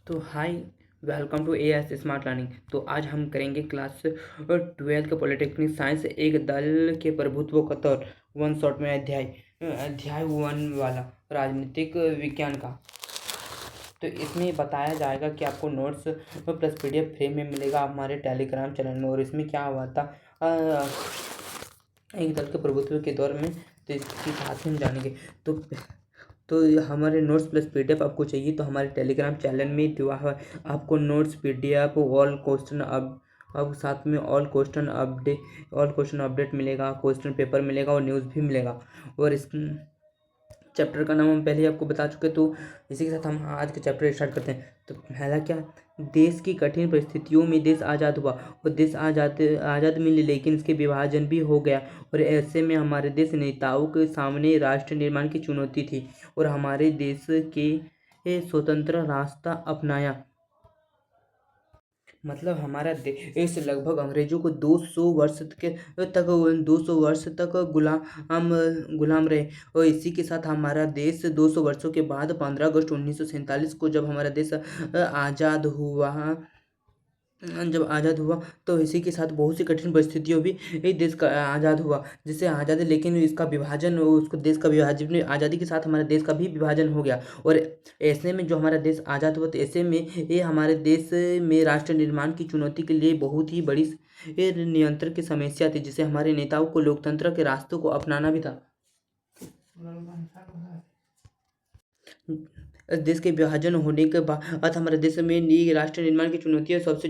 तो hi, welcome to AS smart learning. तो आज हम करेंगे क्लास 12 का पॉलिटेक्निक साइंस एक दल के प्रभुत्व का तौर वन शॉट में अध्याय 1 वाला राजनीतिक विज्ञान का। तो इसमें बताया जाएगा कि आपको नोट्स प्लस पीडीएफ फ्री में मिलेगा हमारे टेलीग्राम चैनल में। और इसमें क्या हुआ था, एक दल के प्रभुत्व के दौर में, तो इसकी साथ हम जानेंगे। तो हमारे नोट्स प्लस पीडीएफ आपको चाहिए तो हमारे टेलीग्राम चैनल में दिया है। आपको नोट्स पीडीएफ ऑल क्वेश्चन अब साथ में ऑल क्वेश्चन अपडेट मिलेगा, क्वेश्चन पेपर मिलेगा और न्यूज़ भी मिलेगा। और इस चैप्टर का नाम हम पहले ही आपको बता चुके। तो इसी के साथ हम आज के चैप्टर स्टार्ट करते हैं। तो पहला क्या, देश की कठिन परिस्थितियों में देश आज़ाद हुआ और देश आज़ाद मिले, लेकिन इसके विभाजन भी हो गया। और ऐसे में हमारे देश नेताओं के सामने राष्ट्र निर्माण की चुनौती थी और हमारे देश के स्वतंत्र रास्ता अपनाया। मतलब हमारा देश लगभग अंग्रेजों को 200 वर्ष तक गुलाम रहे। और इसी के साथ हमारा देश 200 वर्षों के बाद 15 अगस्त 1947 को जब हमारा देश आज़ाद हुआ तो इसी के साथ बहुत सी कठिन परिस्थितियों भी देश का आज़ाद हुआ, जिससे आज़ाद, लेकिन इसका विभाजन, उसको देश का विभाजन, आज़ादी के साथ हमारे देश का भी विभाजन हो गया। और ऐसे में जो हमारा देश आज़ाद हुआ तो ऐसे में ये हमारे देश में राष्ट्र निर्माण की चुनौती के लिए बहुत ही बड़ी नियंत्रण की समस्या थी, जिसे हमारे नेताओं को लोकतंत्र के रास्तों को अपनाना भी था। देश के विभाजन होने के बाद हमारे देश में ये राष्ट्र निर्माण की चुनौतियाँ सबसे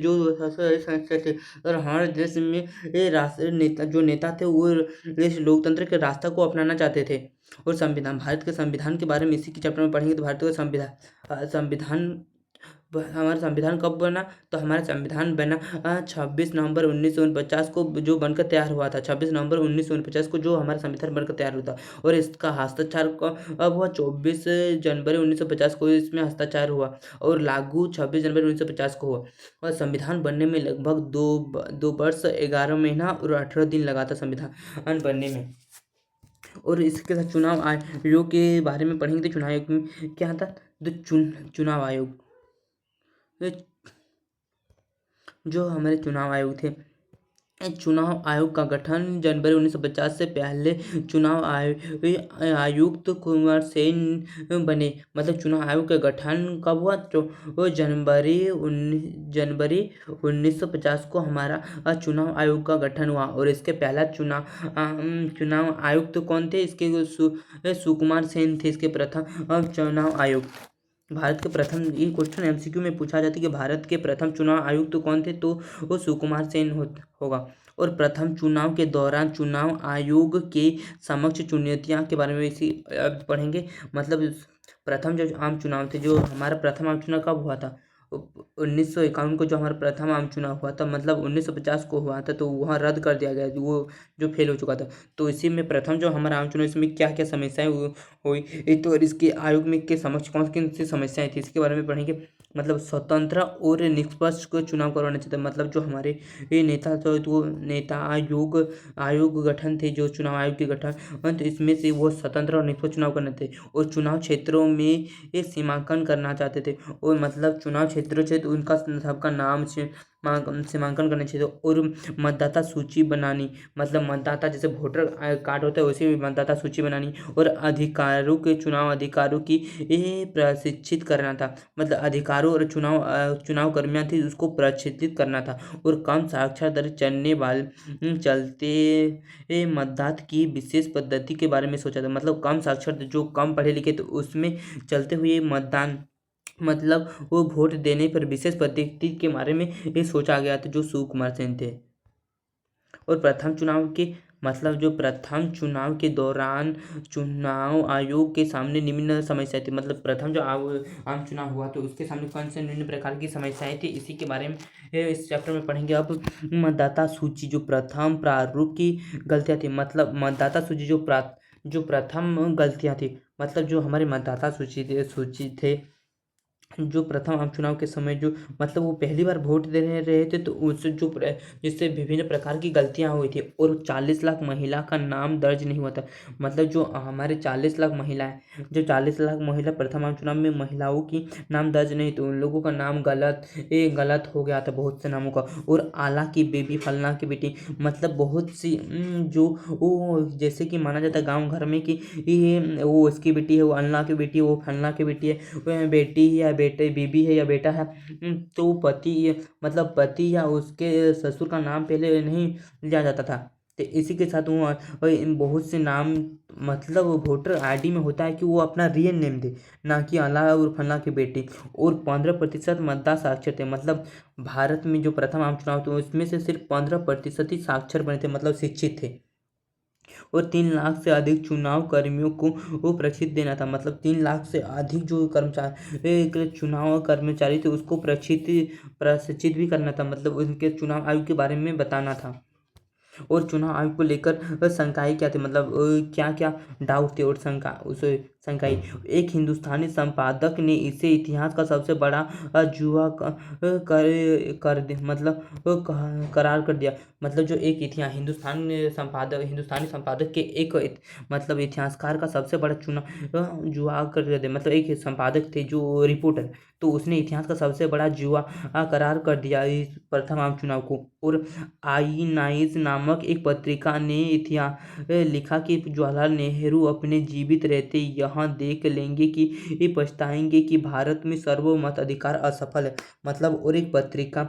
समस्या थी। और हमारे देश में ये राष्ट्र नेता थे वो इस लोकतंत्र के रास्ता को अपनाना चाहते थे। और भारत के संविधान के बारे में इसी के चैप्टर में पढ़ेंगे। तो भारत का हमारा संविधान कब बना, तो हमारा संविधान बना 26 नवंबर 1949 को, जो बनकर तैयार हुआ था। 26 नवंबर 1949 को जो हमारा संविधान बनकर तैयार हुआ था। और इसका हस्ताक्षर अब हुआ 24 जनवरी 1950 को, इसमें हस्ताक्षर हुआ और लागू 26 जनवरी 1950 को हुआ। और संविधान बनने में लगभग दो वर्ष 11 महीना और 18 दिन लगा था संविधान बनने में। और इसके साथ चुनाव आयोग के बारे में पढ़ेंगे। तो चुनाव आयोग में क्या था, तो चुनाव आयोग, जो हमारे चुनाव आयोग थे, चुनाव आयोग का गठन जनवरी 1950 से पहले चुनाव आयुक्त कुंवर सेन बने। मतलब चुनाव आयोग का गठन कब हुआ, तो जनवरी 1950 को हमारा चुनाव आयोग का गठन हुआ। और इसके पहला चुनाव आयुक्त कौन थे, इसके सुकुमार सेन थे इसके प्रथम चुनाव आयुक्त। भारत के प्रथम, ये क्वेश्चन एमसीक्यू में पूछा जाता है कि भारत के प्रथम चुनाव आयुक्त कौन थे, तो वो सुकुमार सेन होगा। और प्रथम चुनाव के दौरान चुनाव आयोग के समक्ष चुनौतियां के बारे में इसी पढ़ेंगे। मतलब प्रथम जो आम चुनाव थे, जो हमारा प्रथम आम चुनाव कब हुआ था, 1951 को जो हमारा प्रथम आम चुनाव हुआ था। मतलब 1950 को हुआ था तो वहाँ रद्द कर दिया गया, वो जो फेल हो चुका था। तो इसी में प्रथम जो हमारा आम चुनाव, इसमें क्या क्या समस्याएं हुई, तो और इसके आयोग में के समक्ष कौन कौन सी समस्याएं थी, इसके बारे में पढ़ेंगे। मतलब स्वतंत्र और निष्पक्ष को चुनाव करवाना चाहिए। मतलब जो हमारे ये नेता थे, तो नेता आयोग गठन थे, जो चुनाव आयोग के गठन, तो इसमें से वो स्वतंत्र और निष्पक्ष चुनाव करने थे। और चुनाव क्षेत्रों में ये सीमांकन करना चाहते थे। और मतलब चुनाव क्षेत्र से उनका सबका नाम से सीमांकन करना चाहिए। और मतदाता सूची बनानी, मतलब मतदाता जैसे वोटर कार्ड होता है वैसे भी मतदाता सूची बनानी। और चुनाव अधिकारों की प्रशिक्षित करना था। मतलब अधिकारों और चुनाव कर्मियां थी, उसको प्रशिक्षित करना था। और कम साक्षर दर चलते मतदान की विशेष पद्धति के बारे में सोचा था। मतलब कम साक्षर, जो कम पढ़े लिखे, तो उसमें चलते हुए मतदान, मतलब वो वोट देने पर विशेष पद्धति के बारे में ये सोचा गया था, जो सुकुमार सेन थे। और प्रथम चुनाव के, मतलब जो प्रथम चुनाव के दौरान चुनाव आयोग के सामने निम्न समस्याएं थी। मतलब प्रथम जो आम चुनाव हुआ तो उसके सामने कौन से निम्न प्रकार की समस्याएं थी, इसी के बारे में इस चैप्टर में पढ़ेंगे। अब मतदाता सूची, जो प्रथम प्रारूप की गलतियां थी। मतलब मतदाता सूची जो प्रथम गलतियां थी, मतलब जो हमारे मतदाता सूची थे जो प्रथम आम चुनाव के समय जो मतलब वो पहली बार वोट दे रहे थे, तो उससे जिससे विभिन्न प्रकार की गलतियां हुई थी, और 40 लाख महिला का नाम दर्ज नहीं हुआ था। मतलब जो हमारे 40 लाख महिलाएं, जो 40 लाख महिला प्रथम आम चुनाव में महिलाओं की नाम दर्ज नहीं, तो उन लोगों का नाम गलत हो गया था बहुत से नामों का। और आला की बेबी, फलना की बेटी, मतलब बहुत सी जो वो जैसे कि माना जाता है गाँव घर में कि ये वो उसकी बेटी है, वो अल्लाह की बेटी है, वो फलना की बेटी है, वह बेटी या बेटे, बीबी है या बेटा है, तो पति, मतलब पति या उसके ससुर का नाम पहले नहीं लिया जाता था। तो इसी के साथ वो इन बहुत से नाम, मतलब वोटर आईडी में होता है कि वो अपना रियल नेम दे, ना कि अल्लाह और फलना की बेटी। और 15% मतदाता साक्षर थे। मतलब भारत में जो प्रथम आम चुनाव थे उसमें से सिर्फ 15% ही साक्षर बने थे, मतलब शिक्षित थे। और 3 लाख से अधिक चुनाव कर्मियों को वो प्रशिक्षित देना था। मतलब 3 लाख से अधिक जो कर्मचारी, चुनाव कर्मचारी थे, उसको प्रशिक्षित भी करना था। मतलब उनके चुनाव आयोग के बारे में बताना था। और चुनाव आयोग को लेकर शंकाएं क्या थी, मतलब क्या क्या डाउट थे और शंकाएं। एक हिंदुस्तानी संपादक ने इसे इतिहास का सबसे बड़ा जुआ कर दे, मतलब करार कर दिया। मतलब जो एक इतिहास हिंदुस्तानी संपादक के एक मतलब इतिहासकार का सबसे बड़ा जुआ कर दे। मतलब एक संपादक थे जो रिपोर्टर, तो उसने इतिहास का सबसे बड़ा जुआ करार कर दिया इस प्रथम आम चुनाव को। और आई नाइज नामक एक पत्रिका ने इतिहास लिखा कि जवाहरलाल नेहरू अपने जीवित रहते यहाँ देख लेंगे कि ये पछताएंगे कि भारत में सार्वमत अधिकार असफल है। मतलब और एक पत्रिका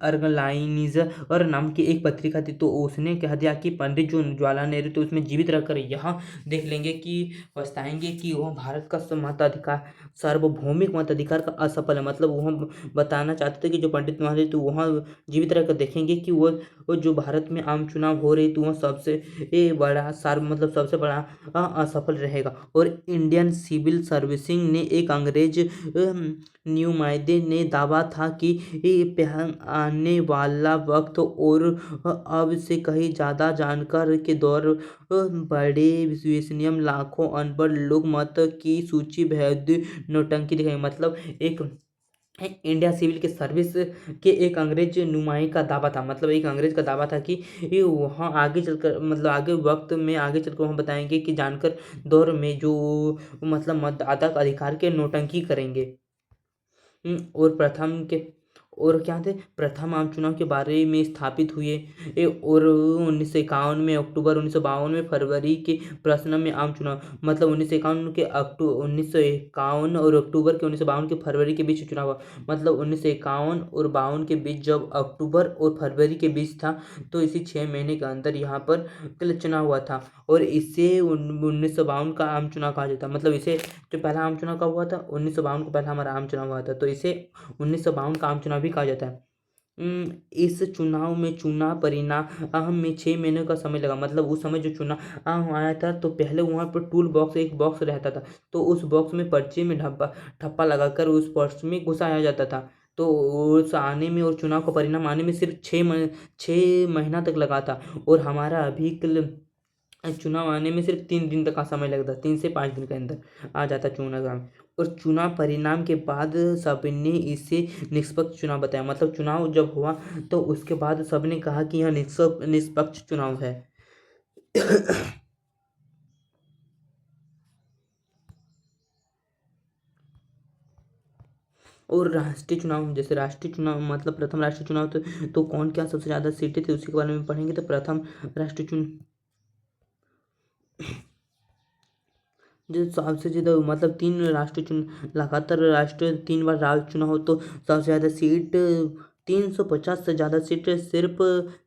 अर्गलाइनिज और नाम की एक पत्रिका थी, तो उसने कह दिया कि पंडित जो जवाहरलाल नेहरू तो उसमें जीवित रहकर यहाँ देख लेंगे कि पछताएंगे कि वह भारत का मताधिकार, सार्वभौमिक मताधिकार का असफल है। मतलब वह बताना चाहते थे कि जो पंडित नेहरू तो वहाँ जीवित रहकर देखेंगे कि वो जो भारत में आम चुनाव हो रही, तो वह सबसे बड़ा मतलब सबसे बड़ा असफल रहेगा। और इंडियन सिविल सर्विसिंग ने एक अंग्रेज नुमाइंदे ने दावा था कि आने वाला वक्त और अब से कहीं ज़्यादा जानकार के दौर बड़े विश्वसनीय लाखों अनपढ़ लोग मत की सूची भेद नौटंकी दिखाई। मतलब एक इंडिया सिविल के सर्विस के एक अंग्रेज नुमाई का दावा था। मतलब एक अंग्रेज का दावा था कि ये वहाँ आगे चलकर, मतलब आगे वक्त में आगे चलकर वहाँ बताएंगे कि जानकर दौर में जो मतलब मतदाता अधिकार के नौटंकी करेंगे। और क्या थे प्रथम आम चुनाव के बारे में स्थापित हुए। और 1951 में अक्टूबर, 1952 में फरवरी के प्रश्न में आम चुनाव, मतलब 1951 और अक्टूबर के 1952 के फरवरी के बीच चुनाव हुआ। मतलब 1951 और 52 के बीच जब अक्टूबर और फरवरी के बीच था, तो इसी 6 महीने के अंदर यहाँ पर चुनाव हुआ था। और इसे 1952 का आम चुनाव कहा जाता है। मतलब इसे जो पहला आम चुनाव कब हुआ था, 1952 को पहला हमारा आम चुनाव हुआ था, तो इसे 1952 का आम चुनाव भी कहा जाता है। इस चुनाव में चुनाव परिणाम में 6 महीने का समय लगा। मतलब उस समय जो चुनाव आया था, तो पहले वहाँ पर टूल बॉक्स, एक बॉक्स रहता था, तो उस बॉक्स में पर्ची में ठप्पा लगाकर उस पर्ची में घुसाया जाता था। तो उस आने में और चुनाव का परिणाम आने में सिर्फ 6 महीना तक लगा था। और हमारा अभी चुनाव आने में सिर्फ 3 दिन तक का समय लगता, 3 से 5 दिन के अंदर आ जाता चुनाव। और चुनाव परिणाम के बाद सबने इसे निष्पक्ष चुनाव बताया। मतलब चुनाव जब हुआ तो उसके बाद सबने कहा कि यह निष्पक्ष चुनाव है। और राष्ट्रीय चुनाव, जैसे राष्ट्रीय चुनाव मतलब प्रथम राष्ट्रीय चुनाव, तो कौन क्या सबसे ज़्यादा सीटें थी उसी के बारे में पढ़ेंगे। तो प्रथम राष्ट्रीय चुनाव जो सबसे ज़्यादा, मतलब 3 राष्ट्रीय लगातार राष्ट्रीय 3 बार राज्य चुनाव हो, तो सबसे ज़्यादा सीट 350 से ज़्यादा सीट सिर्फ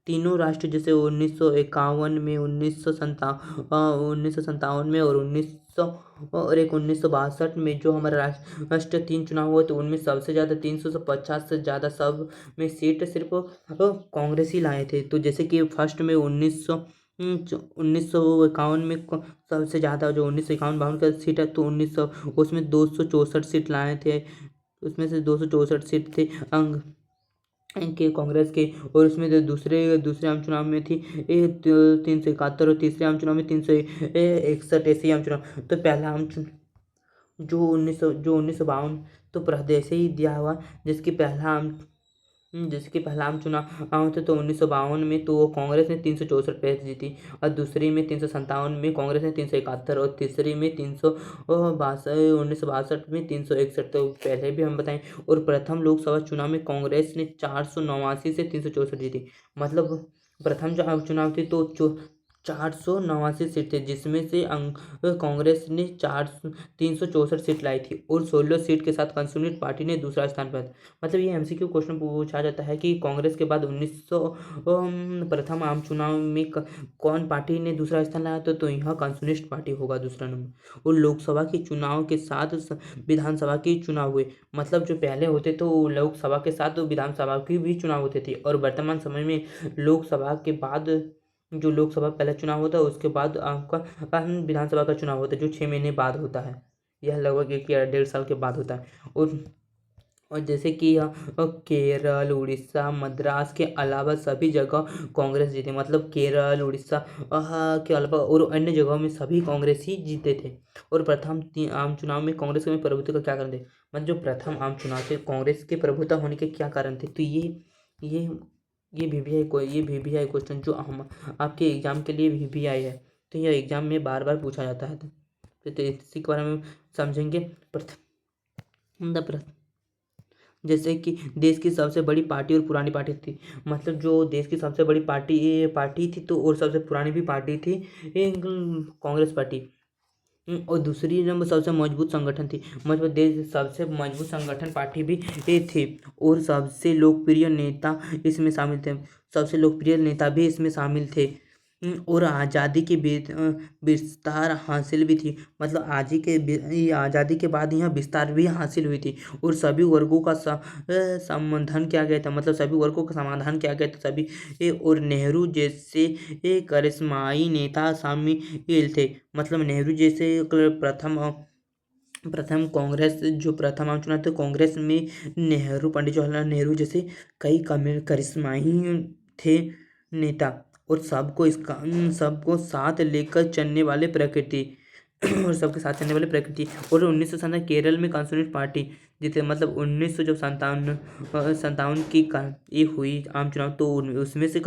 तीनों राष्ट्र, जैसे 1951 में, 1957 में, और 1962 में जो हमारा राष्ट्र 3 चुनाव हुए, तो उनमें सबसे ज़्यादा 350 से ज़्यादा सब में सीट सिर्फ कांग्रेस ही लाए थे। तो जैसे कि फर्स्ट में 1951 में सबसे ज़्यादा जो 1951-52 का सीट है, तो 1900 उसमें 264 सीट लाए थे। उसमें से 264 सीट थे अंग के कांग्रेस के। और उसमें जो दूसरे आम चुनाव में थी 371, और तीसरे आम चुनाव में 361 ऐसे आम चुनाव। तो पहला आम चुनाव जो 1952 तो प्रदेश ही दिया हुआ, जिसके पहला आम चुनाव थे तो 1952 में तो वो कांग्रेस ने 364 पे जीती, और दूसरी में 357 में कांग्रेस ने 371, और तीसरी में 1962 में 361, तो पहले भी हम बताएं। और प्रथम लोकसभा चुनाव में कांग्रेस ने 489 से 364 जीती। मतलब प्रथम जो चुनाव थे तो 489 सीट थे, जिसमें से कांग्रेस ने 364 सीट लाई थी, और 16 सीट के साथ कंस्टिट्यूंट पार्टी ने दूसरा स्थान पाया। मतलब ये एमसीक्यू क्वेश्चन पूछा जाता है कि कांग्रेस के बाद 1900 प्रथम आम चुनाव में कौन पार्टी ने दूसरा स्थान लाया, तो यह कंस्टिट्यूंट पार्टी होगा दूसरा नंबर। और लोकसभा के चुनाव के साथ विधानसभा के चुनाव हुए। मतलब जो पहले होते तो लोकसभा के साथ विधानसभा के भी चुनाव होते थे, और वर्तमान समय में लोकसभा के बाद जो लोकसभा पहला चुनाव होता है उसके बाद आपका विधानसभा का चुनाव होता है, जो 6 महीने बाद होता है। यह लगभग 1 या 1.5 साल के बाद होता है। और जैसे कि केरल, उड़ीसा, मद्रास के अलावा सभी जगह कांग्रेस जीते। मतलब केरल, उड़ीसा के अलावा और अन्य जगहों में सभी कांग्रेस ही जीते थे। और प्रथम आम चुनाव में कांग्रेस में प्रभुत्व का क्या कारण थे? मतलब जो प्रथम आम चुनाव थे कांग्रेस के प्रभुत्व होने के क्या कारण थे? तो ये ये वीवीआई क्वेश्चन जो हम आपके एग्जाम के लिए वीवीआई है, तो यह एग्जाम में बार बार पूछा जाता है। तो इसी के बारे में समझेंगे। जैसे कि देश की सबसे बड़ी पार्टी और पुरानी पार्टी थी। मतलब जो देश की सबसे बड़ी पार्टी थी तो और सबसे पुरानी भी पार्टी थी कांग्रेस पार्टी। और दूसरी नंबर सबसे मजबूत संगठन थी। मतलब देश सबसे मजबूत संगठन पार्टी भी ये थी। और सबसे लोकप्रिय नेता इसमें शामिल थे। सबसे लोकप्रिय नेता भी इसमें शामिल थे। और आज़ादी की विस्तार हासिल भी थी। मतलब आज़ादी के बाद यहाँ विस्तार भी हासिल हुई थी, और सभी वर्गों का समाधान किया गया था। मतलब सभी वर्गों का समाधान किया गया था सभी और नेहरू जैसे करिश्माई नेता शामिल थे। मतलब नेहरू जैसे प्रथम कांग्रेस जो प्रथम आम चुनाव थे कांग्रेस में नेहरू, पंडित जवाहरलाल नेहरू जैसे कई करिश्माई थे नेता, और सबको साथ लेकर चलने वाले प्रकृति और सबके साथ चलने वाले प्रकृति। और 1957 केरल में कम्युनिस्ट पार्टी जीते। मतलब 1957 की ये हुई आम चुनाव, तो उसमें से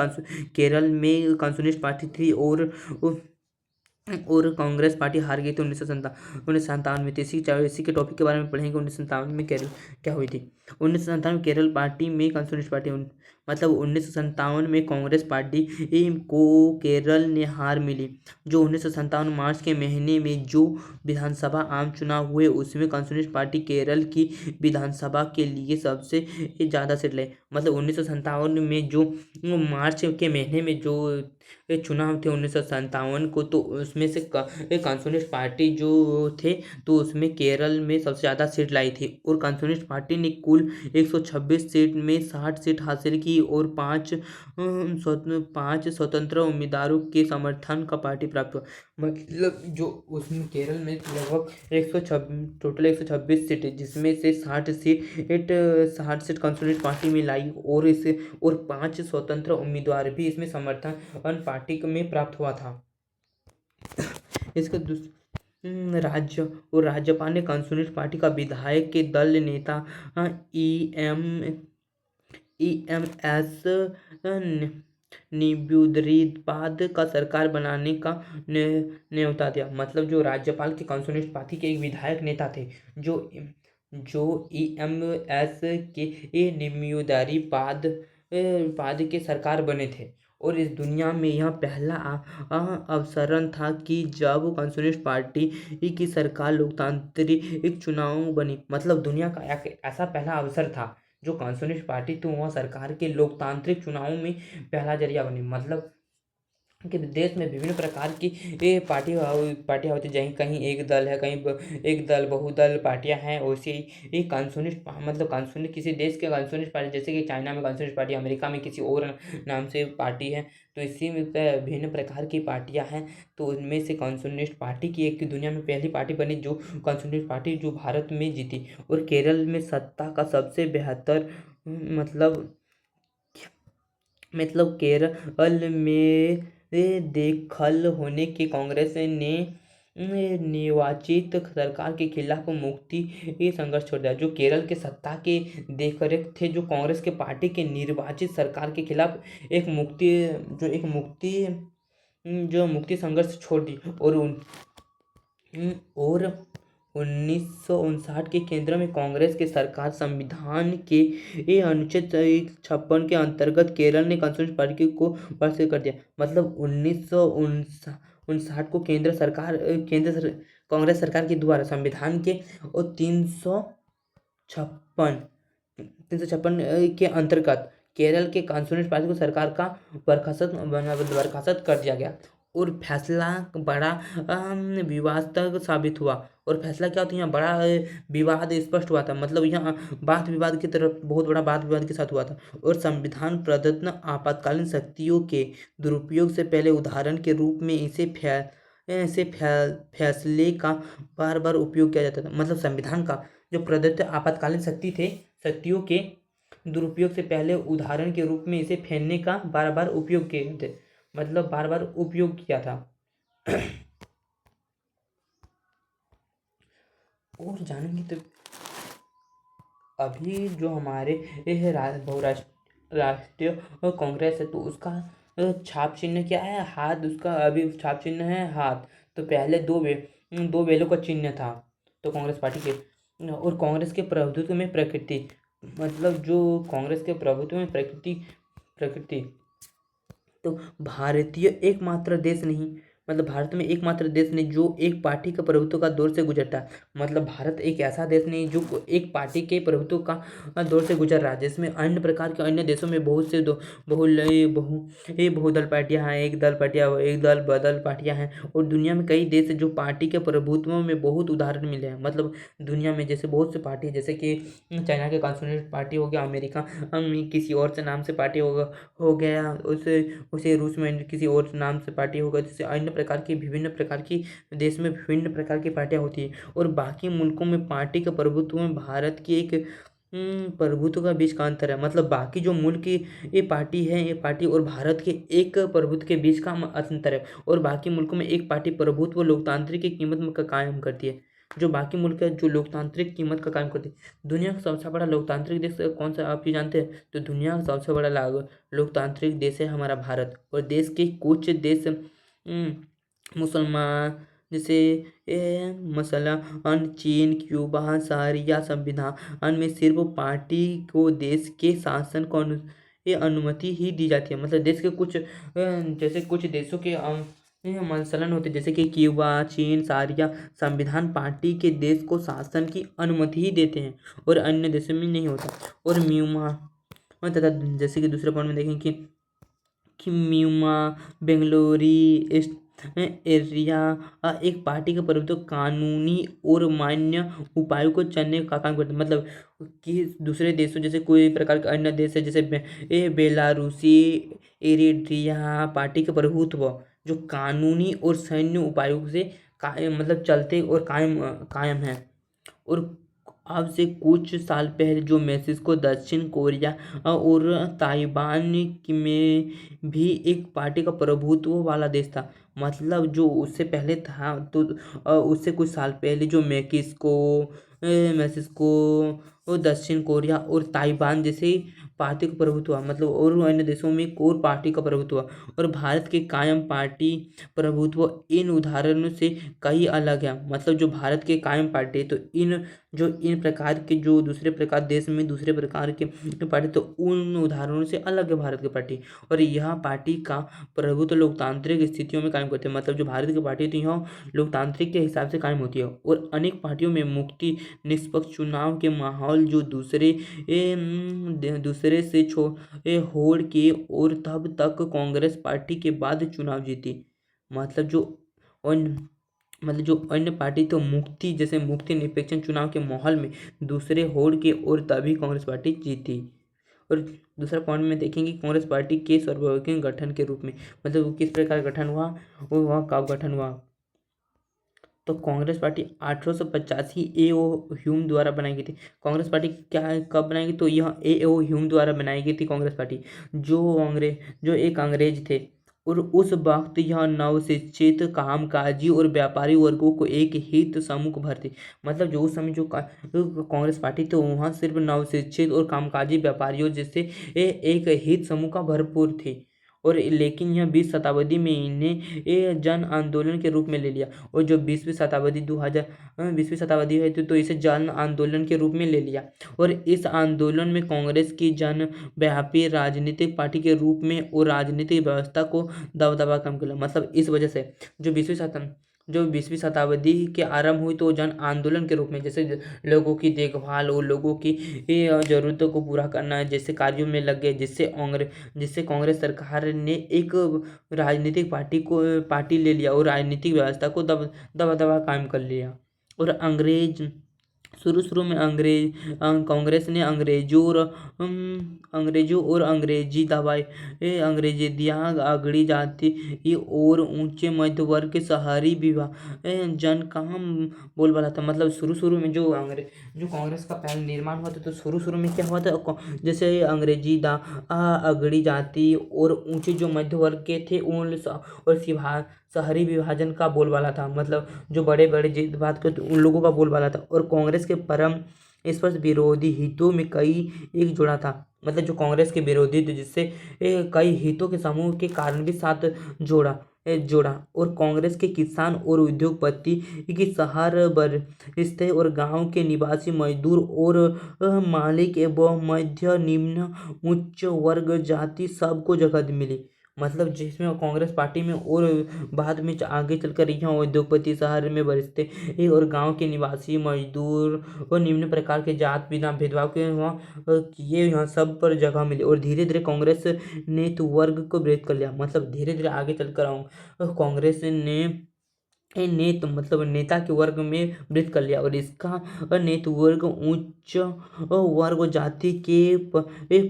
केरल में कम्युनिस्ट पार्टी थी, और कांग्रेस पार्टी हार गई थी 1957 में। तो इसी के टॉपिक के बारे में पढ़ेंगे। 1957 में केरल क्या हुई थी। 1957 केरल पार्टी में कम्युनिस्ट पार्टी मतलब 1957 में कांग्रेस पार्टी को केरल ने हार मिली। जो 1957 मार्च के महीने में जो विधानसभा आम चुनाव हुए उसमें कम्युनिस्ट पार्टी केरल की विधानसभा के लिए सबसे ज़्यादा सीट लाई। मतलब 1957 में जो मार्च के महीने में जो चुनाव थे 1957 को, तो उसमें से कम्युनिस्ट पार्टी जो थे तो उसमें केरल में सबसे ज़्यादा सीट लाई थी। और कम्युनिस्ट पार्टी ने कुल 126 सीट में 60 सीट हासिल की, और पाँच स्वतंत्र उम्मीदवारों के समर्थन का पार्टी प्राप्त हुआ। मतलब जो उसमें केरल में लगभग 126 सीट है, जिसमें से 60 सीट कम्युनिस्ट पार्टी में लाई, और 5 स्वतंत्र उम्मीदवार भी इसमें समर्थन पार्टी में प्राप्त हुआ था। इसका राज्यपाल ने कम्युनिस्ट पार्टी का विधायक के दल नेता EMS निबुद्रीपाद का सरकार बनाने का न्योता दिया। मतलब जो राज्यपाल के कम्युनिस्ट पार्टी के एक विधायक नेता थे जो EMS के निबुद्रीपाद के सरकार बने थे। और इस दुनिया में यह पहला अवसरण था कि जब कम्युनिस्ट पार्टी की सरकार लोकतांत्रिक चुनाव बनी। मतलब दुनिया का एक ऐसा पहला अवसर था जो कम्युनिस्ट पार्टी तो वह सरकार के लोकतांत्रिक चुनावों में पहला जरिया बनी। मतलब कि देश में विभिन्न प्रकार की पार्टियाँ होती, जहीं कहीं एक दल है, कहीं एक दल बहुदल पार्टियां हैं। वैसे ही कम्युनिस्ट मतलब कम्युनिस्ट किसी देश के कम्युनिस्ट पार्टी, जैसे कि चाइना में कम्युनिस्ट पार्टी, अमेरिका में किसी और नाम से पार्टी है, तो इसी में विभिन्न प्रकार की पार्टियां हैं। तो उनमें से कम्युनिस्ट पार्टी की एक दुनिया में पहली पार्टी बनी जो कम्युनिस्ट पार्टी जो भारत में जीती। और केरल में सत्ता का सबसे बेहतर मतलब केरल में देखल होने की कांग्रेस ने निर्वाचित सरकार के खिलाफ मुक्ति संघर्ष छोड़ दिया। जो केरल के सत्ता के देखरेख थे, जो कांग्रेस के पार्टी के निर्वाचित सरकार के खिलाफ मुक्ति संघर्ष छोड़ दी और 1959 के केंद्र में कांग्रेस की सरकार संविधान के अनुच्छेद 56 के अंतर्गत केरल ने कम्युनिस्ट पार्टी को पराजित कर दिया। मतलब 1959 को कांग्रेस सरकार के द्वारा संविधान के और 356 के अंतर्गत केरल के कम्युनिस्ट पार्टी को सरकार का बर्खास्त कर दिया गया और फैसला बड़ा विवादास्पद साबित हुआ। और फैसला क्या होता है, यहाँ बड़ा विवाद स्पष्ट हुआ था। मतलब यहाँ वाद विवाद की तरफ बहुत बड़ा वाद विवाद के साथ हुआ था। और संविधान प्रदत्त आपातकालीन शक्तियों के दुरुपयोग से पहले उदाहरण के रूप में फैसले का बार बार उपयोग किया जाता था। मतलब संविधान का जो प्रदत्त आपातकालीन शक्तियों के दुरुपयोग से पहले उदाहरण के रूप में इसे फैलने का बार बार उपयोग किए थे। मतलब बार बार उपयोग किया था। और जानेंगे तो अभी जो हमारे राष्ट्रीय कांग्रेस है तो उसका छाप चिन्ह क्या है, हाथ। उसका अभी छाप चिन्ह है हाथ। तो पहले दो बेलों का चिन्ह था तो कांग्रेस पार्टी के। और कांग्रेस के प्रभुत्व में प्रकृति, मतलब जो कांग्रेस के प्रभुत्व में प्रकृति तो भारत में एकमात्र देश नहीं जो एक पार्टी के प्रभुत्व का दौर से गुजरता है। मतलब भारत एक ऐसा देश नहीं जो एक पार्टी के प्रभुत्व का दौर से गुजर रहा है, जिसमें अन्य प्रकार के अन्य देशों में बहुत से बहुदल पार्टियां हैं, एक दल बदल पार्टियां हैं। और दुनिया में कई देश जो पार्टी के प्रभुत्व में बहुत उदाहरण मिले हैं। मतलब दुनिया में जैसे बहुत से पार्टी, जैसे कि चाइना के कम्युनिस्ट पार्टी हो गया, अमेरिका में किसी और से नाम से पार्टी हो गया, उसे रूस में किसी और नाम से पार्टी होगा। जैसे अन्य प्रकार की विभिन्न प्रकार की देश में विभिन्न प्रकार की पार्टियां होती है। और बाकी मुल्कों में पार्टी के प्रभुत्व में भारत की एक प्रभुत्व का बीच का अंतर है। मतलब बाकी जो मुल्क की ये पार्टी और भारत के एक प्रभुत्व के बीच का अंतर है। और बाकी मुल्कों में एक पार्टी प्रभुत्व लोकतांत्रिक की कीमत का कायम करती है। जो बाकी मुल्क है जो लोकतांत्रिक कीमत का कायम करती है। दुनिया का सबसे बड़ा लोकतांत्रिक देश कौन सा आप ये जानते हैं? तो दुनिया का सबसे बड़ा लोकतांत्रिक देश है हमारा भारत। और देश के कुछ देश मुसलमान, जैसे मसलन चीन, क्यूबा, शारिया संविधान में सिर्फ पार्टी को देश के शासन को अनुमति ही दी जाती है। मतलब देश के जैसे कुछ देशों के मसलन होते जैसे कि क्यूबा, चीन, शारिया संविधान पार्टी के देश को शासन की अनुमति ही देते हैं और अन्य देशों में नहीं होता। और म्यांमार तथा जैसे कि दूसरे पॉइंट में देखें कि म्यांमार, बेंगलोरी एरिया एक पार्टी के प्रभुत्व कानूनी और मान्य उपायों को चुनने का काम करते हैं। मतलब कि दूसरे देशों जैसे कोई प्रकार का अन्य देश है जैसे बेलारूसी, एरिट्रिया पार्टी के प्रभुत्व जो कानूनी और सैन्य उपायों से मतलब चलते और कायम है। और अब से कुछ साल पहले जो मेक्सिको, दक्षिण कोरिया और ताइवान में भी एक पार्टी का प्रभुत्व वाला देश था। मतलब जो उससे पहले था तो उससे कुछ साल पहले जो मेक्सिको और दक्षिण कोरिया और ताइवान जैसे पार्टी का प्रभुत्व हुआ। मतलब और अन्य देशों में कोर पार्टी का प्रभुत्व हुआ। और भारत के कायम पार्टी प्रभुत्व इन उदाहरणों से कई अलग है। मतलब जो भारत के कायम पार्टी तो इन प्रकार के जो दूसरे प्रकार देश में दूसरे प्रकार के पार्टी तो उन उदाहरणों से अलग है भारत की पार्टी। और यह पार्टी का प्रभुत्व लोकतांत्रिक स्थितियों में कायम करते हैं। मतलब जो भारत की पार्टी तो यह लोकतांत्रिक के हिसाब से कायम होती है। और अनेक पार्टियों में मुक्ति निष्पक्ष चुनाव के माहौल जो दूसरे से होड़ के और तब तक कांग्रेस पार्टी के बाद चुनाव जीती। मतलब जो अन्य पार्टी तो मुक्ति निष्पक्ष चुनाव के माहौल में दूसरे होड़ के और तभी कांग्रेस पार्टी जीती। और दूसरा पॉइंट में देखेंगे कांग्रेस पार्टी के सार्वभौमिक गठन के रूप में। मतलब वो किस प्रकार गठन हुआ, वो वह कब गठन हुआ। तो कांग्रेस पार्टी 1885 ए.ओ. ह्यूम द्वारा बनाई गई थी। कांग्रेस पार्टी कब बनाई गई? तो यह ए.ओ. ह्यूम द्वारा बनाई गई थी कांग्रेस पार्टी, जो एक अंग्रेज थे। और उस वक्त यह नवशिक्षित कामकाजी और व्यापारी वर्गों को एक हित समूह भरती। मतलब जो उस समय जो कांग्रेस पार्टी थी वहाँ सिर्फ नवशिक्षित और कामकाजी व्यापारियों जैसे एक हित समूह का भरपूर थी। और लेकिन यह 20 शताब्दी में इन्हें जन आंदोलन के रूप में ले लिया। और जो 20वीं शताब्दी है तो इसे जन आंदोलन के रूप में ले लिया। और इस आंदोलन में कांग्रेस की जनव्यापी राजनीतिक पार्टी के रूप में और राजनीतिक व्यवस्था को दबदबा कम किया। मतलब इस वजह से जो 20वीं शताब्दी के आरंभ हुई तो जन आंदोलन के रूप में, जैसे लोगों की देखभाल और लोगों की ज़रूरतों को पूरा करना जैसे कार्यों में लग गए, जिससे कांग्रेस सरकार ने एक राजनीतिक पार्टी ले लिया और राजनीतिक व्यवस्था को दबा कायम कर लिया। और शुरू में कांग्रेस ने अंग्रेजों और अंग्रेजी दवाई अंग्रेजी दिया अगड़ी जाती और ऊंचे मध्य वर्ग के शहरी विवाह जन कहाँ बोलबाला था। मतलब शुरू में जो कांग्रेस का पहले निर्माण हुआ था तो शुरू में क्या हुआ था, जैसे अंग्रेजी अगड़ी जाति और ऊंचे जो मध्य वर्ग के थे उन और शहरी विभाजन का बोलबाला था। मतलब जो बड़े बड़े बात करते उन लोगों का बोलबाला था। और कांग्रेस के परम स्पष्ट विरोधी हितों में कई एक जुड़ा था। मतलब जो कांग्रेस के विरोधी थे जिससे कई हितों के समूह के कारण भी साथ जोड़ा। और कांग्रेस के किसान और उद्योगपति की शहर बस्ती और गांव के निवासी मजदूर और मालिक एवं मध्य निम्न उच्च वर्ग जाति सबको जगह मिली। मतलब जिसमें कांग्रेस पार्टी में और बाद में आगे चलकर यहाँ उद्योगपति शहर में बसते और गांव के निवासी मजदूर और निम्न प्रकार के जात बिना भेदभाव के वहाँ किए यहाँ सब पर जगह मिली। और धीरे धीरे कांग्रेस ने तो वर्ग को विरोध कर लिया। मतलब धीरे धीरे आगे चलकर कांग्रेस ने मतलब नेता के वर्ग में वृद्धि कर लिया। और इसका नेतृत्व उच्च वर्ग जाति के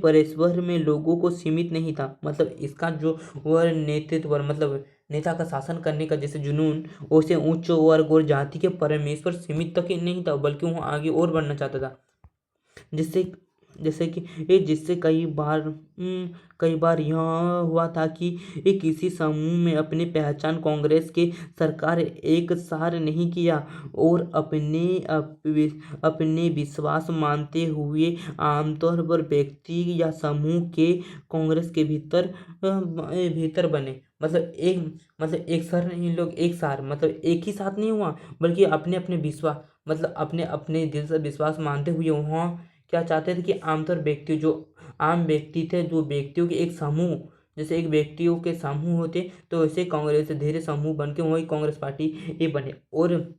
परिसर में लोगों को सीमित नहीं था। मतलब इसका जो नेतृत्व मतलब नेता का शासन करने का जैसे जुनून उसे उच्च वर्ग और जाति के परमेश्वर सीमित तक ही नहीं था बल्कि वह आगे और बढ़ना चाहता था। जिससे कई बार यह हुआ था कि किसी समूह में अपनी पहचान कांग्रेस के सरकार एक सार नहीं किया और अपने विश्वास मानते हुए आमतौर पर व्यक्ति या समूह के कांग्रेस के भीतर बने। मतलब एक सार नहीं, लोग एक सार मतलब एक ही साथ नहीं हुआ बल्कि अपने अपने विश्वास मतलब अपने अपने दिल से विश्वास मानते हुए वहाँ क्या चाहते थे कि आमतौर व्यक्ति जो आम व्यक्ति थे, जो व्यक्तियों के एक समूह जैसे एक व्यक्तियों के समूह होते तो ऐसे कांग्रेस धीरे समूह बन के वही कांग्रेस पार्टी ये बने। और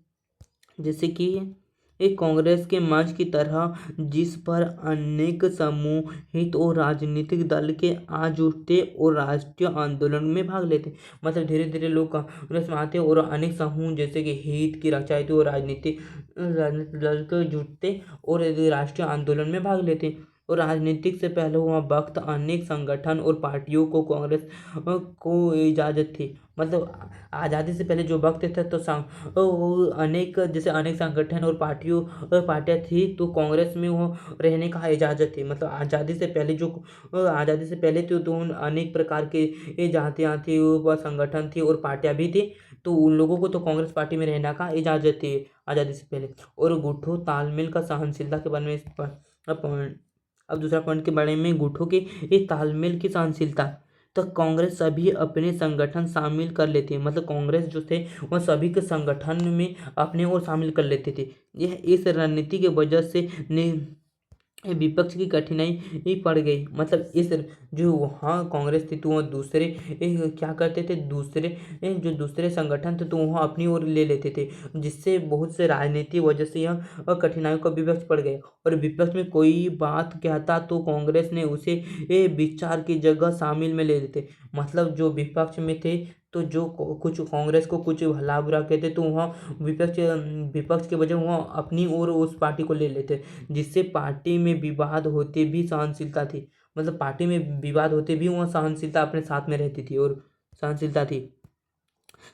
जैसे कि एक कांग्रेस के मंच की तरह जिस पर अनेक समूह हित और राजनीतिक दल के आज उठते और राष्ट्रीय आंदोलन में भाग लेते। मतलब धीरे धीरे लोग कांग्रेस में आते और अनेक समूह जैसे कि हित की रक्षा हेतु और राजनीतिक दल को जुटते और राष्ट्रीय आंदोलन में भाग लेते। और राजनीतिक से पहले हुआ वक्त अनेक संगठन और पार्टियों को कांग्रेस को इजाज़त थी। मतलब आज़ादी से पहले जो वक्त था तो अनेक संगठन और पार्टियां थी तो कांग्रेस में वो रहने का इजाज़त थी। मतलब आज़ादी से पहले तो अनेक प्रकार के जातियाँ थी व संगठन थी और पार्टियां भी थी तो उन लोगों को तो कांग्रेस पार्टी में रहने का इजाज़त थी आज़ादी से पहले। और गुठों तालमेल का सहनशीलता के बारे में अब दूसरा पॉइंट के बारे में गुठों के तालमेल की सहनशीलता तो कांग्रेस सभी अपने संगठन शामिल कर लेती है। मतलब कांग्रेस जो थे वह सभी के संगठन में अपने और शामिल कर लेते थे। यह इस रणनीति की वजह से विपक्ष की कठिनाई पड़ गई। मतलब इस जो वहाँ कांग्रेस थी तो वह दूसरे क्या करते थे जो दूसरे संगठन थे तो वहाँ अपनी ओर ले लेते थे जिससे बहुत से राजनीतिक वजह से यह कठिनाइयों का विपक्ष पड़ गए। और विपक्ष में कोई बात कहता तो कांग्रेस ने उसे विचार की जगह शामिल में ले लेते। मतलब जो विपक्ष में थे तो जो कुछ कांग्रेस को कुछ भला बुरा कहते तो वहाँ विपक्ष के वजह वहाँ अपनी ओर उस पार्टी को ले लेते जिससे पार्टी में विवाद होते भी सहनशीलता थी। मतलब पार्टी में विवाद होते भी वहाँ सहनशीलता अपने साथ में रहती थी और सहनशीलता थी।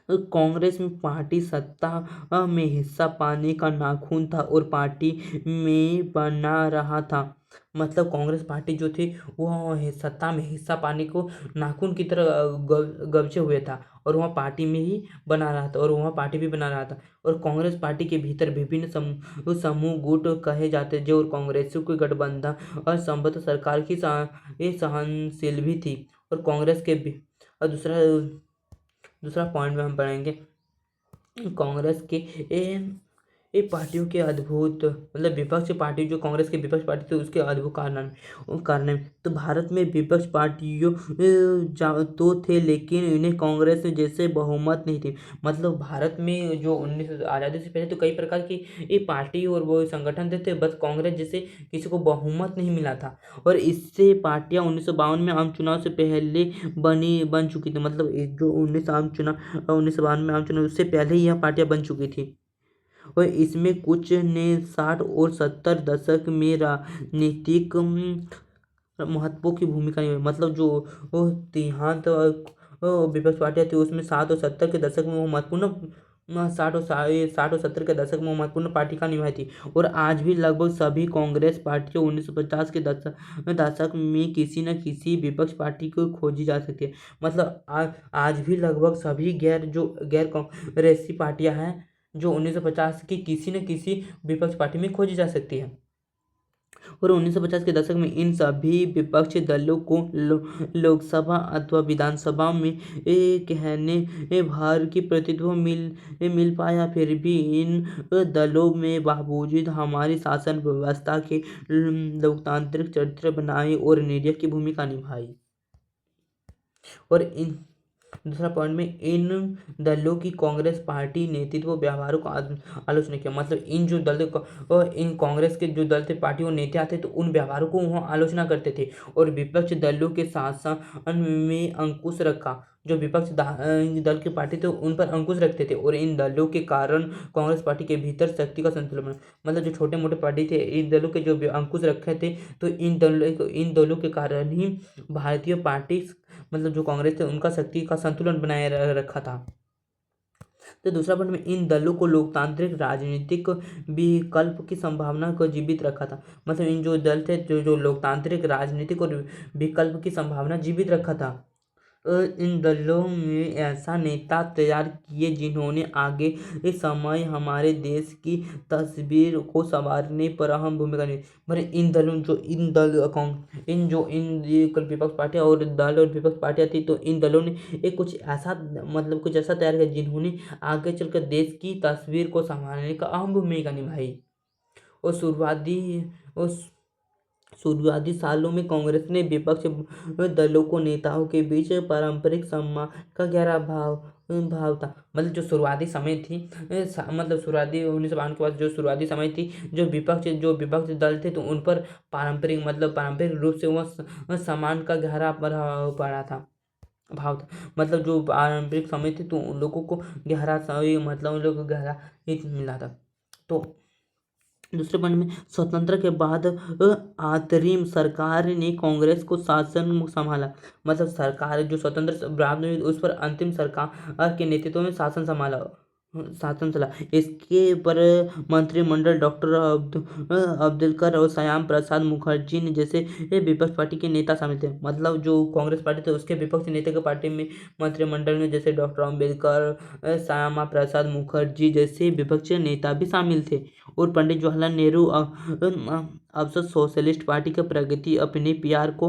कांग्रेस में पार्टी सत्ता में हिस्सा पाने का नाखून था और पार्टी में बना रहा था। मतलब कांग्रेस पार्टी जो थी वो सत्ता में हिस्सा पाने को नाखून की तरह गबजे हुए था, और वहाँ पार्टी में ही बना रहा था, और वहाँ पार्टी भी बना रहा था। और कांग्रेस पार्टी के भीतर विभिन्न समूह गुट कहे जाते जो कांग्रेसियों के गठबंधन और संबद्ध सरकार की ये सहनशील भी थी। और कांग्रेस के और दूसरा दूसरा पॉइंट में हम पढ़ेंगे कांग्रेस के ये पार्टियों के अद्भुत मतलब विपक्ष पार्टी जो कांग्रेस की विपक्ष पार्टी थी उसके अद्भुत कारण तो भारत में विपक्ष पार्टियों तो थे, लेकिन इन्हें कांग्रेस जैसे बहुमत नहीं थी। मतलब भारत में जो 19 आज़ादी से पहले तो कई प्रकार की ये पार्टी और वो संगठन थे, बस कांग्रेस जैसे किसी को बहुमत नहीं मिला था। और इससे पार्टियां 1952 में आम चुनाव से पहले बन चुकी थी। मतलब जो 1952 में आम चुनाव उससे पहले ही यह पार्टियां बन चुकी थी। और इसमें कुछ ने 60 और 70 दशक में राजनीतिक महत्वों की भूमिका निभाई। मतलब जो वो देहांत विपक्ष पार्टियां थी उसमें 60 और 70 के दशक में वो महत्वपूर्ण 60 और 70 के दशक में वो महत्वपूर्ण भूमिका निभाई थी। और आज भी लगभग सभी कांग्रेस पार्टियों 1950 के दशक में किसी न किसी विपक्ष पार्टी को खोजी जा सकती है। मतलब आज भी लगभग सभी गैर कांग्रेसी पार्टियां हैं जो 1950 की किसी न किसी विपक्ष पार्टी में खोजी जा सकती है। और 1950 के दशक में इन सभी विपक्षी दलों को लोकसभा अथवा विधानसभा में कहने भर की प्रतिनिधित्व मिल पाया। फिर भी इन दलों में बावजूद हमारी शासन व्यवस्था के लोकतांत्रिक चरित्र बनाए और मीडिया की भूमिका निभाई। और इन दूसरा पॉइंट में इन दलों की कांग्रेस पार्टी नेतृत्व व्यवहारों का आलोचना किया। मतलब इन जो दल इन कांग्रेस के जो दल थे पार्टी और नेता थे तो उन व्यवहारों को वह आलोचना करते थे और विपक्ष दलों के शासन में अंकुश रखा। जो विपक्ष दल के पार्टी थे उन पर अंकुश रखते थे और इन दलों के कारण कांग्रेस पार्टी के भीतर शक्ति का संतुलन बना। मतलब जो छोटे मोटे पार्टी थे इन दलों के जो अंकुश रखे थे तो इन दलों के कारण ही भारतीय पार्टी मतलब जो कांग्रेस थे उनका शक्ति का संतुलन बनाए रखा था। तो दूसरा पॉइंट में इन दलों को लोकतांत्रिक राजनीतिक विकल्प की संभावना को जीवित रखा था। मतलब इन जो दल थे जो लोकतांत्रिक राजनीतिक और विकल्प की संभावना जीवित रखा था। इन दलों में ऐसा नेता तैयार किए जिन्होंने आगे इस समय हमारे देश की तस्वीर को संवारने पर अहम भूमिका निभाई। मतलब इन विपक्ष पार्टियां और दल और विपक्ष पार्टियां थी तो इन दलों ने एक कुछ ऐसा तैयार किया जिन्होंने आगे चलकर देश की तस्वीर को संभालने का अहम भूमिका निभाई। और शुरुआती सालों में कांग्रेस ने विपक्ष दलों को नेताओं के बीच पारंपरिक सम्मान का गहरा भाव था। मतलब जो शुरुआती समय थी मतलब शुरुआती 1952 के बाद जो शुरुआती समय थी जो विपक्ष दल थे तो उन पर पारंपरिक रूप से वह सम्मान का गहरा प्रभाव पड़ा था भाव था। मतलब जो पारंपरिक समय थे तो उन लोगों को गहरा मतलब उन लोगों को गहरा हित मिला था। तो दूसरे पॉइंट में स्वतंत्र के बाद अंतरिम सरकार ने कांग्रेस को शासन संभाला। मतलब सरकार जो स्वतंत्र बाद में उस पर अंतिम सरकार के नेतृत्व में शासन चला। इसके पर मंत्रिमंडल डॉक्टर अब्दुलकर और श्याम प्रसाद मुखर्जी ने जैसे विपक्ष पार्टी के नेता शामिल थे। मतलब जो कांग्रेस पार्टी थे उसके विपक्ष नेता के पार्टी में मंत्रिमंडल में जैसे डॉक्टर अम्बेडकर श्यामा प्रसाद मुखर्जी जैसे विपक्षी नेता भी शामिल थे। और पंडित जवाहरलाल नेहरू अवसर सोशलिस्ट पार्टी के प्रगति अपने प्यार को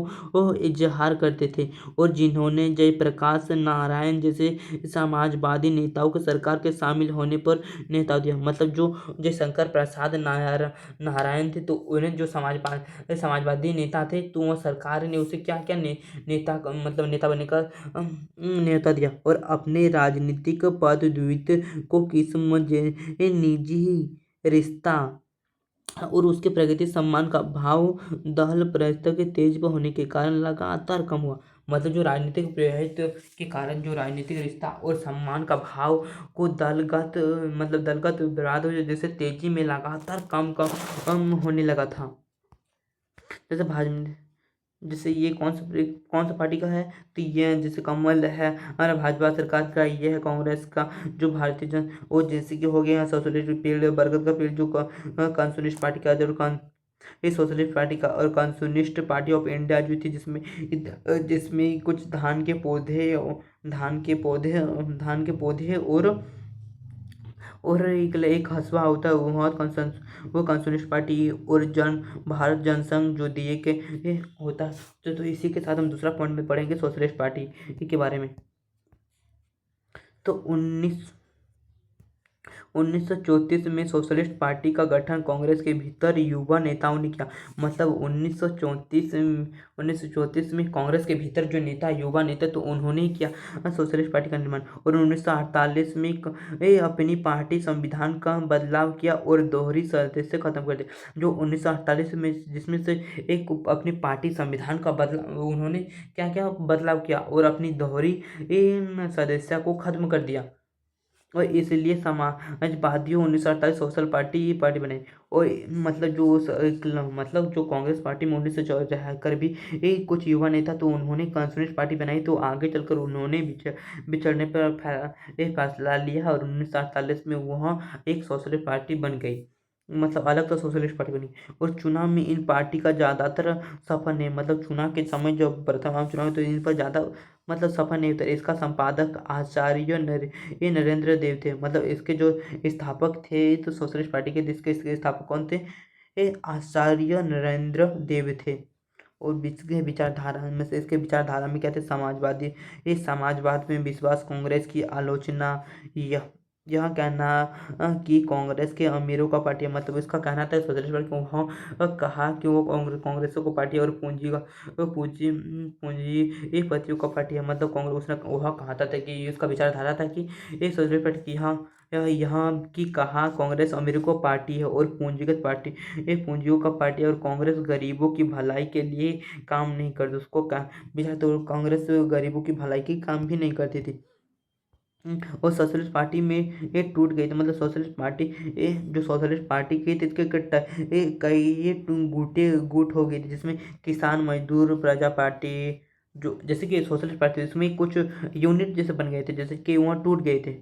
इजहार करते थे और जिन्होंने जयप्रकाश नारायण जैसे समाजवादी नेताओं के सरकार के शामिल होने पर नेता दिया। मतलब जो जयशंकर प्रसाद नारायण थे तो उन्हें जो समाजवादी नेता थे तो वह सरकार ने उसे क्या क्या नेता बनने का नेता दिया और अपने राजनीतिक पदव्युत्पत्ति को किस्म निजी रिश्ता और उसके प्रगति सम्मान का भाव दल प्रस्ताव के तेज पर होने के कारण लगातार कम हुआ। मतलब जो राजनीतिक प्रयास के कारण जो राजनीतिक रिश्ता और सम्मान का भाव को दलगत विवाद जैसे तेजी में लगातार कम होने लगा था। जैसे ये कौन सा पार्टी का है तो ये जैसे कमल है और भाजपा सरकार का ये है कांग्रेस का जो भारतीय जन वो जैसे कि हो गया सोशलिस्ट पेड़ बरगद का पेड़ जो कम्युनिस्ट पार्टी का इस सोशलिस्ट पार्टी का और कम्युनिस्ट पार्टी ऑफ इंडिया जो थी, जिसमें जिसमें कुछ धान के पौधे और एक हसुआ होता है, वो कम्युनिस्ट पार्टी और भारत जनसंघ जो दिए के होता है। तो इसी के साथ हम दूसरा पॉइंट में पढ़ेंगे सोशलिस्ट पार्टी के बारे में। तो 1934 में सोशलिस्ट पार्टी का गठन कांग्रेस के भीतर युवा नेताओं ने किया। मतलब 1934 में कांग्रेस के भीतर जो नेता युवा नेता तो उन्होंने ही किया सोशलिस्ट पार्टी का निर्माण। और 1948 में अपनी पार्टी संविधान का बदलाव किया और दोहरी सदस्य खत्म कर दिया। जो 1948 में जिसमें से एक अपनी पार्टी संविधान का बदलाव उन्होंने क्या क्या बदलाव किया और अपनी दोहरी सदस्य को खत्म कर दिया। और इसलिए समाजवादियों 1948 सोशल पार्टी बनाई। और मतलब जो कांग्रेस पार्टी में 1974 कर भी कुछ युवा नेता तो उन्होंने कम्युनिस्ट पार्टी बनाई, तो आगे चलकर उन्होंने बिछड़ने पर फैसला लिया और 1948 में वह एक सोशलिस्ट पार्टी बन गई। मतलब अलग तो सोशलिस्ट पार्टी बनी। और चुनाव में इन पार्टी का ज़्यादातर सफल नहीं, मतलब चुनाव के समय जो प्रथम आम चुनाव तो इन पर ज़्यादा मतलब सफल नहीं होता। इसका संपादक आचार्य नरेंद्र देव थे। मतलब इसके जो स्थापक थे तो सोशलिस्ट पार्टी के इसके स्थापक कौन थे? आचार्य नरेंद्र देव थे। और इसके विचारधारा में क्या थे? समाजवादी। इस समाजवाद में विश्वास, कांग्रेस की आलोचना, यह कहना कि कांग्रेस के अमीरों का पार्टी है। मतलब इसका कहना था सोशलिस्ट पार्टी को, वहाँ कहा कि वो कांग्रेसों को पार्टी और पूंजीपतियों का पार्टी है। मतलब कांग्रेस उसने वह कहता था कि इसका विचारधारा था कि ये सोशलिस्ट पार्टी की यहाँ की कहा कांग्रेस अमीरों को पार्टी है और पूंजीगत पार्टी पूंजियों का पार्टी है और कांग्रेस गरीबों की भलाई के लिए काम नहीं करती। उसको विचार तो कांग्रेस गरीबों की भलाई की काम भी नहीं करती थी। और सोशलिस्ट पार्टी में ये टूट गई थी। मतलब सोशलिस्ट पार्टी जो सोशलिस्ट पार्टी की थी इसके कई गुट हो गई थी, जिसमें किसान मजदूर प्रजा पार्टी, जो जैसे कि सोशलिस्ट पार्टी इसमें कुछ यूनिट जैसे बन गए थे, जैसे कि वहाँ टूट गए थे।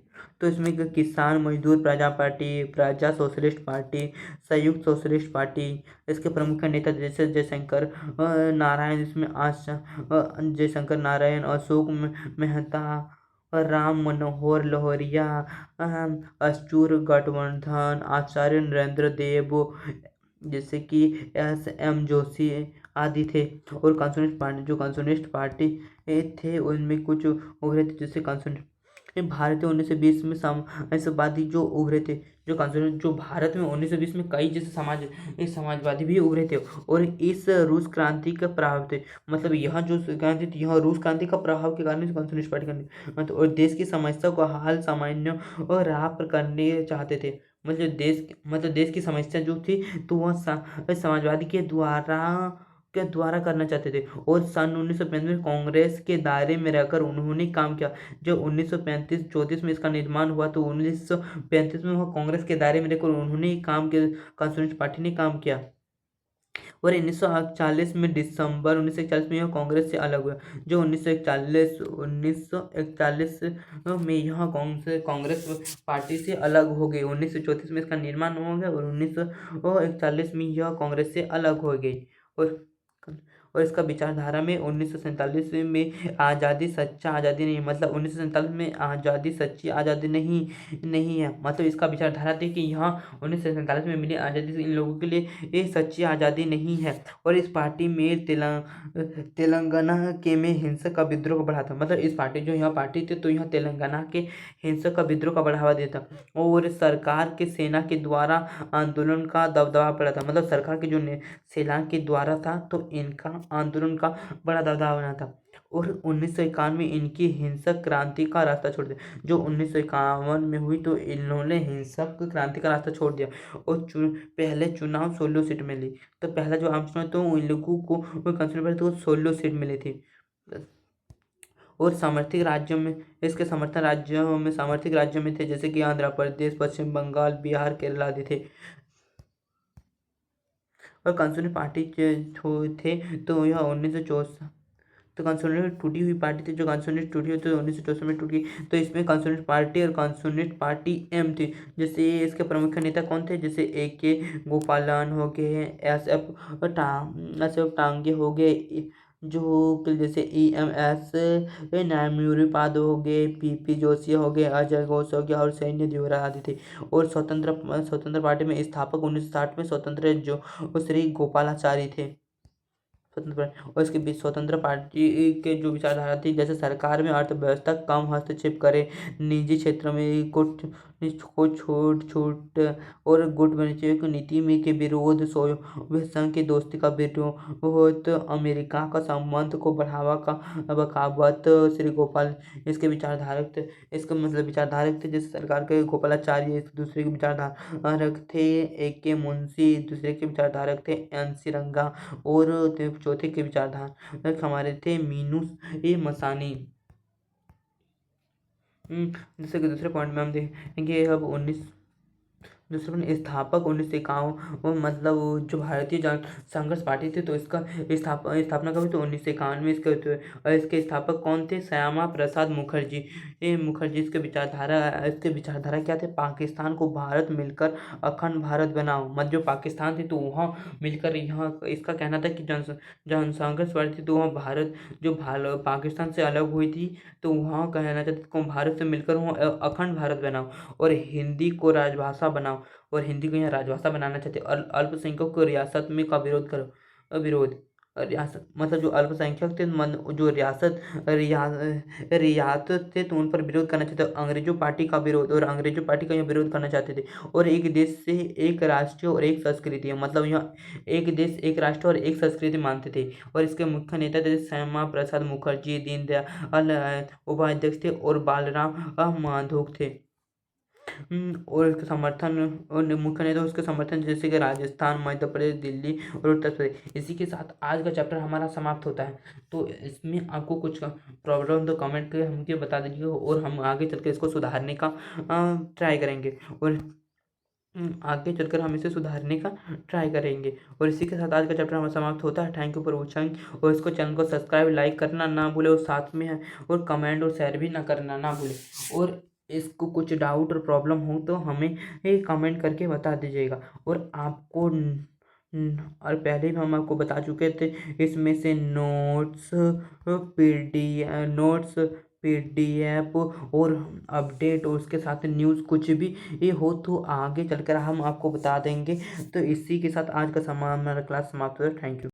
तो इसमें किसान मजदूर प्रजा पार्टी, प्रजा सोशलिस्ट पार्टी, संयुक्त सोशलिस्ट पार्टी, इसके प्रमुख नेता जैसे जयशंकर नारायण, इसमें जयशंकर नारायण, अशोक मेहता, राम मनोहर लोहिया, अच्युत गठबंधन, आचार्य नरेंद्र देव, जैसे कि S.M. जोशी आदि थे। और कम्युनिस्ट पार्टी थे, उनमें कुछ उभरे थे, जैसे कम्युनिस्ट भारत में 1920 में समाजवादी जो उभरे थे, जो भारत में 1920 में कई जैसे समाजवादी भी उभरे थे। और इस रूस क्रांति का प्रभाव थे। मतलब यहाँ जो क्रांति थी, यहाँ रूस क्रांति का प्रभाव के कारण कम्युनिस्ट पार्टी करने और देश की समस्या को हल सामान्य और राह पर करने चाहते थे। मतलब देश की समस्या जो थी तो वह समाजवादी के द्वारा करना चाहते थे। और सन 1935 में कांग्रेस के दायरे में रहकर उन्होंने काम किया। जब 1935-34 में इसका निर्माण हुआ तो 1935 में वह कांग्रेस के दायरे में रहकर उन्होंने काम किया, कम्युनिस्ट पार्टी ने काम किया। और 1941 में दिसंबर 1941 में यह कांग्रेस से अलग हुआ। जो 1941 में यह कांग्रेस पार्टी से अलग हो गई। 1934 में इसका निर्माण हो गया और 1941 में यह कांग्रेस से अलग हो गई। और इसका विचारधारा में 1947 में आज़ादी सच्चा आज़ादी नहीं, मतलब 1947 में आज़ादी सच्ची आज़ादी नहीं है। मतलब इसका विचारधारा थी कि यहाँ 1947 में मिली आज़ादी से इन लोगों के लिए ये सच्ची आज़ादी नहीं है। और इस पार्टी में तेलंगाना के में हिंसक का विद्रोह को बढ़ा था। मतलब इस पार्टी जो यहाँ पार्टी थी तो यहाँ तेलंगाना के हिंसक का विद्रोह का बढ़ावा देता और सरकार के सेना के द्वारा आंदोलन का दबदबा पड़ा था। मतलब सरकार के जो सेना के द्वारा था तो इनका आंदोलन का बड़ा दबदबा बना था। और 1951 में इनकी हिंसक क्रांति का रास्ता छोड़ दिया। जो 1951 में हुई तो इन्होंने हिंसक क्रांति का रास्ता छोड़ दिया और पहले चुनाव 16 सीट में ली। तो पहला जो आम चुनाव तो इन लोगों को कंसिडर तो 16 सीट मिली थी। और समर्थित राज्यों में इसके समर्थित राज्यों में थे, जैसे कि आंध्र प्रदेश, पश्चिम बंगाल, बिहार, केरल आदि थे। और कम्युनिस्ट पार्टी थे तो यह 1964 तो कॉन्सोनेंट टूटी हुई पार्टी थी, जो कॉन्सोनेंट टूटी हुई तो 1964 में टूटी। तो इसमें कॉन्सोनेंट पार्टी और कॉन्सोनेंट पार्टी एम थी। जैसे इसके प्रमुख नेता कौन थे, जैसे AK गोपालन हो गए, SF टांगे हो गए, जो कि जैसे EMS न्यायमूरीपाद हो गए, PP जोशी हो गए, अजय घोष हो गया और सैन्य देवरा आदि थे। और स्वतंत्र पार्टी में स्थापक 1960 में स्वतंत्र जो श्री गोपालाचारी थे। और इसके बीच स्वतंत्र पार्टी के जो विचारधारा थी, जैसे सरकार में अर्थव्यवस्था कम हस्तक्षेप करे, निजी क्षेत्र में को छूट छूट और गुट वाणिज्य की नीति में के विरोध, सोवियत संघ की दोस्ती का विरोध, अमेरिका का संबंध को बढ़ावा का बगावत। श्री गोपाल इसके विचारधारक थे। इसका मतलब विचारधारक थे, जैसे सरकार के गोपालाचार्य एक दूसरे के विचारधारक थे, AK मुंशी दूसरे के विचारधारक थे, NC रंगा और चौथे के विचारधारक हमारे थे मीनू मसानी। जैसे कि दूसरे पॉइंट में हम देखेंगे अब दूसरे स्थापक 1951, मतलब जो भारतीय जन संघर्ष पार्टी थी, तो इसका स्थापना कभी तो 1951 में इसके और इसके स्थापक कौन थे, श्यामा प्रसाद मुखर्जी। मुखर्जी इसके विचारधारा क्या थे, पाकिस्तान को भारत मिलकर अखंड भारत बनाओ। मतलब जो पाकिस्तान थी तो वहाँ मिलकर, यहाँ इसका कहना था कि जन संघर्ष पार्टी थी तो वहाँ भारत जो पाकिस्तान से अलग हुई थी, तो वहाँ कहना चाहते थे भारत से मिलकर वहाँ अखंड भारत बनाओ और हिंदी को राजभाषा बनाओ। और हिंदी को यहाँ राजभाषा बनाना चाहते और अल्पसंख्यकों को रियासत में का विरोध करो। रियासत मतलब जो अल्पसंख्यक थे, जो रियासत थे, तो उन पर विरोध करना चाहते। अंग्रेजों पार्टी का विरोध, और अंग्रेजों पार्टी का यहाँ विरोध करना चाहते थे। और एक देश से एक राष्ट्र और एक संस्कृति, मतलब यहाँ एक देश एक राष्ट्र और एक संस्कृति मानते थे। और इसके मुख्य नेता थे श्यामा प्रसाद मुखर्जी, दीनदयाल उपाध्याय थे और बालराम माधव थे। और इसके समर्थन और मुख्य नेता उसके समर्थन जैसे कि राजस्थान, मध्य प्रदेश, दिल्ली और उत्तर प्रदेश। इसी के साथ आज का चैप्टर हमारा समाप्त होता है। तो इसमें आपको कुछ प्रॉब्लम तो कमेंट करके हमको बता दीजिए और हम आगे चल के इसको सुधारने का ट्राई करेंगे और आगे चलकर हम इसे सुधारने का ट्राई करेंगे। और इसी के साथ आज का चैप्टर हमारा समाप्त होता है। Thank you for watching. और इसको चैनल को सब्सक्राइब लाइक करना ना भूले और साथ में और कमेंट और शेयर भी ना करना ना भूले। और इसको कुछ डाउट और प्रॉब्लम हो तो हमें कमेंट करके बता दीजिएगा। और आपको और पहले भी हम आपको बता चुके थे, इसमें से नोट्स PDF और अपडेट और उसके साथ न्यूज़ कुछ भी ये हो तो आगे चलकर हम आपको बता देंगे। तो इसी के साथ आज का हमारा क्लास समाप्त हुआ। Thank you.